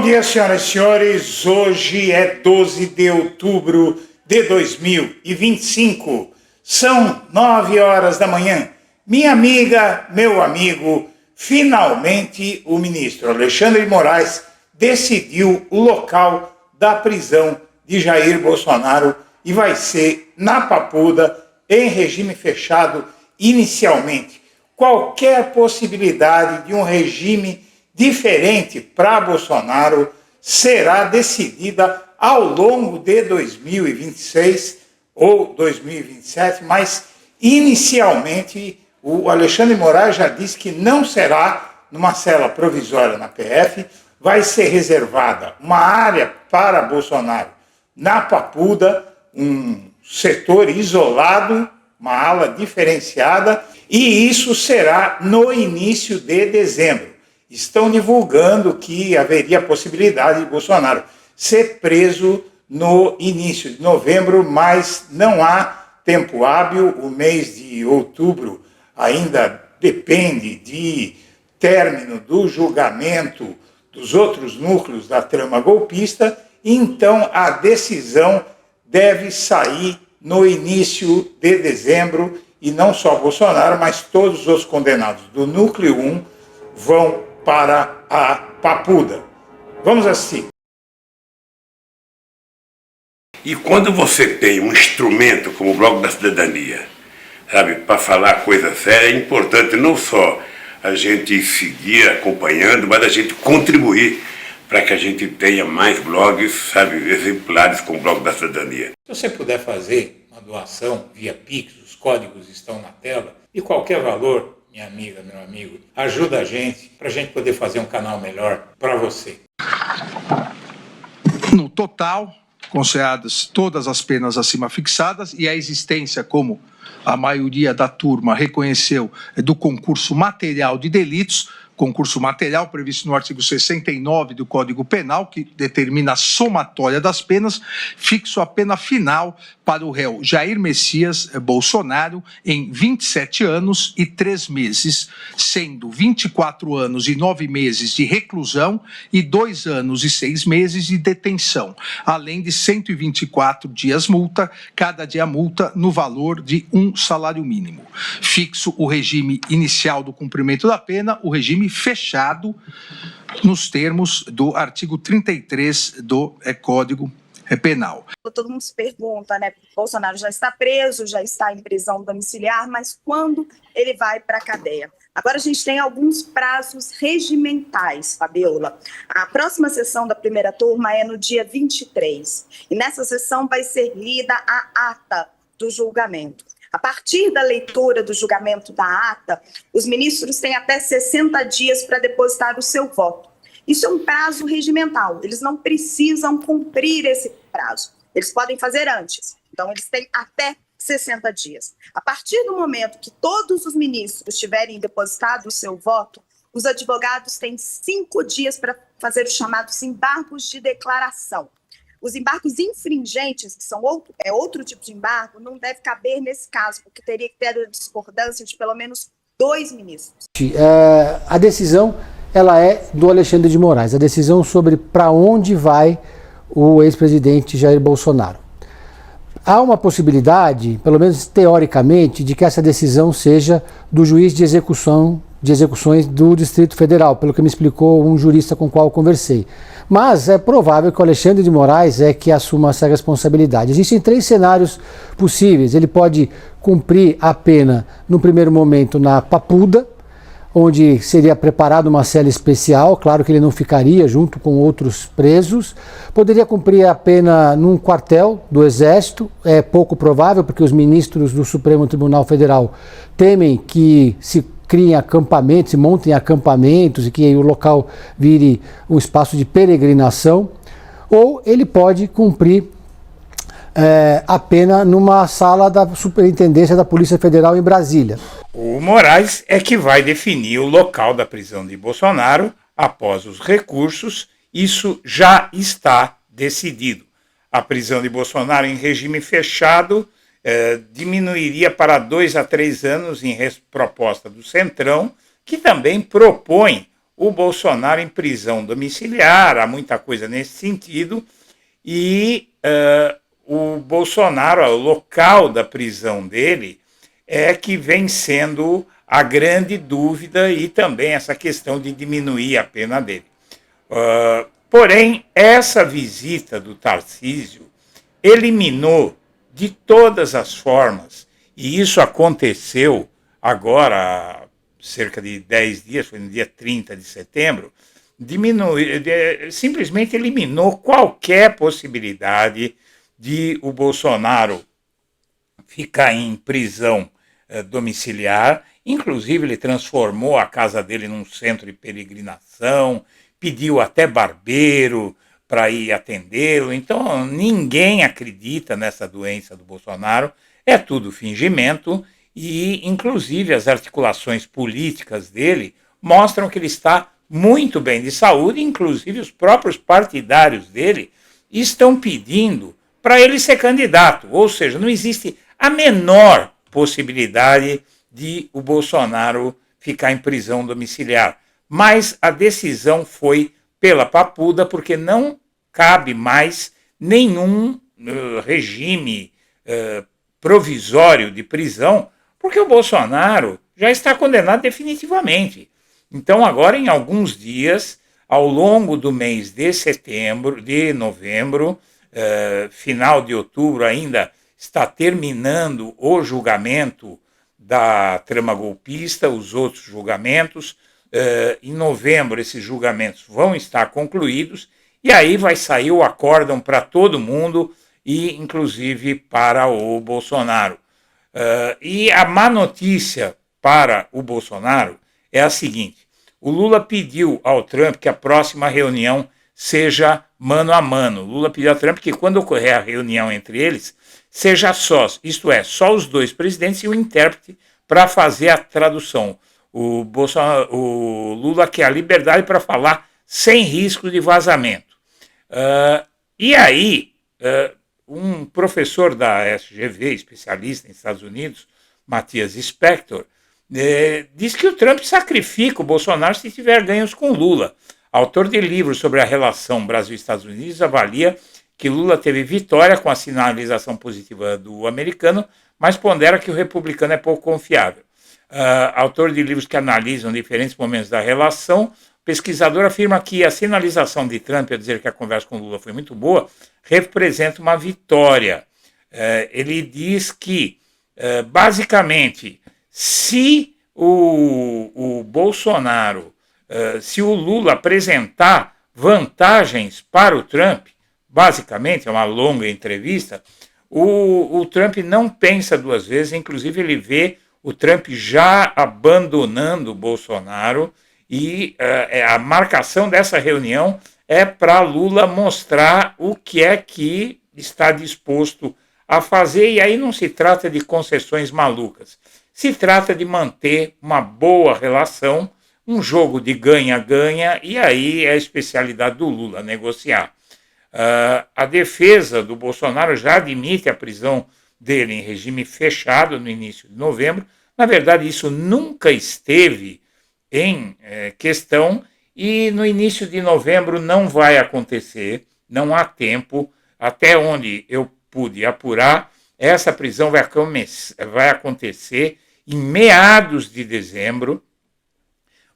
dia, senhoras e senhores. Hoje é 12 de outubro de 2025. São 9 horas da manhã. Minha amiga, meu amigo, finalmente o ministro Alexandre de Moraes decidiu o local da prisão de Jair Bolsonaro e vai ser na Papuda, em regime fechado inicialmente. Qualquer possibilidade de um regime diferente para Bolsonaro será decidida ao longo de 2026 ou 2027, mas inicialmente o Alexandre de Moraes já disse que não será numa cela provisória na PF, vai ser reservada uma área para Bolsonaro na Papuda, um setor isolado, uma ala diferenciada, e isso será no início de dezembro. Estão divulgando que haveria a possibilidade de Bolsonaro ser preso no início de novembro, mas não há tempo hábil. O mês de outubro ainda depende de término do julgamento dos outros núcleos da trama golpista, então a decisão deve sair no início de dezembro, e não só Bolsonaro, mas todos os condenados do núcleo 1 vão para a Papuda. Vamos assistir. E quando você tem um instrumento como o Bloco da Cidadania, sabe, para falar coisa séria, é importante não só a gente seguir acompanhando, mas a gente contribuir para que a gente tenha mais blogs, sabe, exemplares com o Bloco da Cidadania. Se você puder fazer uma doação via Pix, os códigos estão na tela, e qualquer valor, minha amiga, meu amigo, ajuda a gente, para a gente poder fazer um canal melhor para você. No total, consideradas todas as penas acima fixadas e a existência, como a maioria da turma reconheceu, do concurso material de delitos, concurso material previsto no artigo 69 do Código Penal, que determina a somatória das penas, fixo a pena final para o réu Jair Messias Bolsonaro em 27 anos e 3 meses, sendo 24 anos e 9 meses de reclusão e 2 anos e 6 meses de detenção, além de 124 dias multa, cada dia multa no valor de 1 salário mínimo. Fixo o regime inicial do cumprimento da pena, o regime fechado nos termos do artigo 33 do Código Penal. Todo mundo se pergunta, né? Bolsonaro já está preso, já está em prisão domiciliar, mas quando ele vai para a cadeia? Agora a gente tem alguns prazos regimentais, Fabiola. A próxima sessão da primeira turma é no dia 23. E nessa sessão vai ser lida a ata do julgamento. A partir da leitura do julgamento da ata, os ministros têm até 60 dias para depositar o seu voto. Isso é um prazo regimental, eles não precisam cumprir esse prazo. Eles podem fazer antes, então eles têm até 60 dias. A partir do momento que todos os ministros tiverem depositado o seu voto, os advogados têm 5 dias para fazer os chamados embargos de declaração. Os embargos infringentes, que são outro tipo de embargo, não deve caber nesse caso, porque teria que ter a discordância de pelo menos 2 ministros. A decisão ela é do Alexandre de Moraes, a decisão sobre para onde vai o ex-presidente Jair Bolsonaro. Há uma possibilidade, pelo menos teoricamente, de que essa decisão seja do juiz de execuções do Distrito Federal, pelo que me explicou um jurista com o qual eu conversei. Mas é provável que o Alexandre de Moraes é que assuma essa responsabilidade. Existem 3 cenários possíveis. Ele pode cumprir a pena, no primeiro momento, na Papuda, onde seria preparada uma cela especial, claro que ele não ficaria junto com outros presos. Poderia cumprir a pena num quartel do Exército, é pouco provável, porque os ministros do Supremo Tribunal Federal temem que se criem acampamentos, se montem acampamentos e que o local vire um espaço de peregrinação, ou ele pode cumprir a pena numa sala da Superintendência da Polícia Federal em Brasília. O Moraes é que vai definir o local da prisão de Bolsonaro após os recursos. Isso já está decidido. A prisão de Bolsonaro em regime fechado diminuiria para 2 a 3 anos em proposta do Centrão, que também propõe o Bolsonaro em prisão domiciliar, há muita coisa nesse sentido, e o Bolsonaro, o local da prisão dele, é que vem sendo a grande dúvida e também essa questão de diminuir a pena dele. Porém, essa visita do Tarcísio eliminou de todas as formas, e isso aconteceu agora, há cerca de 10 dias, foi no dia 30 de setembro, simplesmente eliminou qualquer possibilidade de o Bolsonaro ficar em prisão domiciliar. Inclusive, ele transformou a casa dele num centro de peregrinação, pediu até barbeiro para ir atendê-lo. Então, ninguém acredita nessa doença do Bolsonaro, é tudo fingimento, e, inclusive, as articulações políticas dele mostram que ele está muito bem de saúde, inclusive os próprios partidários dele estão pedindo para ele ser candidato, ou seja, não existe a menor possibilidade de o Bolsonaro ficar em prisão domiciliar. Mas a decisão foi pela papuda, porque não cabe mais nenhum regime provisório de prisão, porque o Bolsonaro já está condenado definitivamente. Então, agora, em alguns dias, ao longo do mês de setembro, de novembro, final de outubro ainda, está terminando o julgamento da trama golpista, os outros julgamentos. Em novembro, esses julgamentos vão estar concluídos, e aí vai sair o acórdão para todo mundo, e inclusive para o Bolsonaro. E a má notícia para o Bolsonaro é a seguinte: o Lula pediu ao Trump que a próxima reunião seja mano a mano. O Lula pediu ao Trump que, quando ocorrer a reunião entre eles, seja sós, isto é, só os dois presidentes e o intérprete para fazer a tradução. O Lula quer a liberdade para falar sem risco de vazamento. E aí, um professor da SGV, especialista nos Estados Unidos, Matias Spector, diz que o Trump sacrifica o Bolsonaro se tiver ganhos com Lula. Autor de livros sobre a relação Brasil-Estados Unidos, avalia que Lula teve vitória com a sinalização positiva do americano, mas pondera que o republicano é pouco confiável. Autor de livros que analisam diferentes momentos da relação, pesquisador afirma que a sinalização de Trump ao dizer que a conversa com Lula foi muito boa representa uma vitória. Ele diz que, basicamente, se o Bolsonaro, se o Lula apresentar vantagens para o Trump, basicamente, é uma longa entrevista, o Trump não pensa duas vezes, inclusive ele vê o Trump já abandonando o Bolsonaro, e a marcação dessa reunião é para Lula mostrar o que é que está disposto a fazer, e aí não se trata de concessões malucas, se trata de manter uma boa relação, um jogo de ganha-ganha, e aí é a especialidade do Lula, negociar. A defesa do Bolsonaro já admite a prisão dele em regime fechado no início de novembro. Na verdade, isso nunca esteve em questão, e no início de novembro não vai acontecer, não há tempo. Até onde eu pude apurar, essa prisão vai acontecer em meados de dezembro,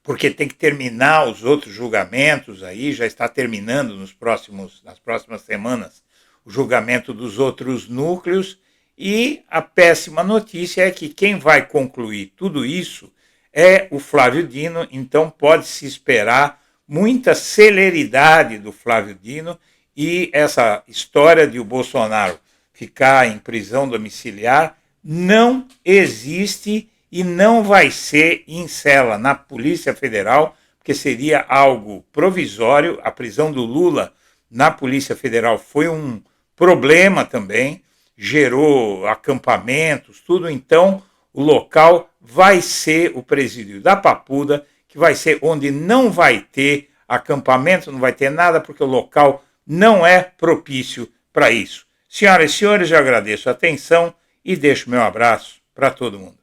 porque tem que terminar os outros julgamentos, aí já está terminando nas próximas semanas o julgamento dos outros núcleos, e a péssima notícia é que quem vai concluir tudo isso é o Flávio Dino, então pode-se esperar muita celeridade do Flávio Dino, e essa história de o Bolsonaro ficar em prisão domiciliar não existe e não vai ser em cela na Polícia Federal, porque seria algo provisório. A prisão do Lula na Polícia Federal foi um problema também, gerou acampamentos, tudo. Então, o local vai ser o presídio da Papuda, que vai ser onde não vai ter acampamento, não vai ter nada, porque o local não é propício para isso. Senhoras e senhores, eu agradeço a atenção e deixo meu abraço para todo mundo.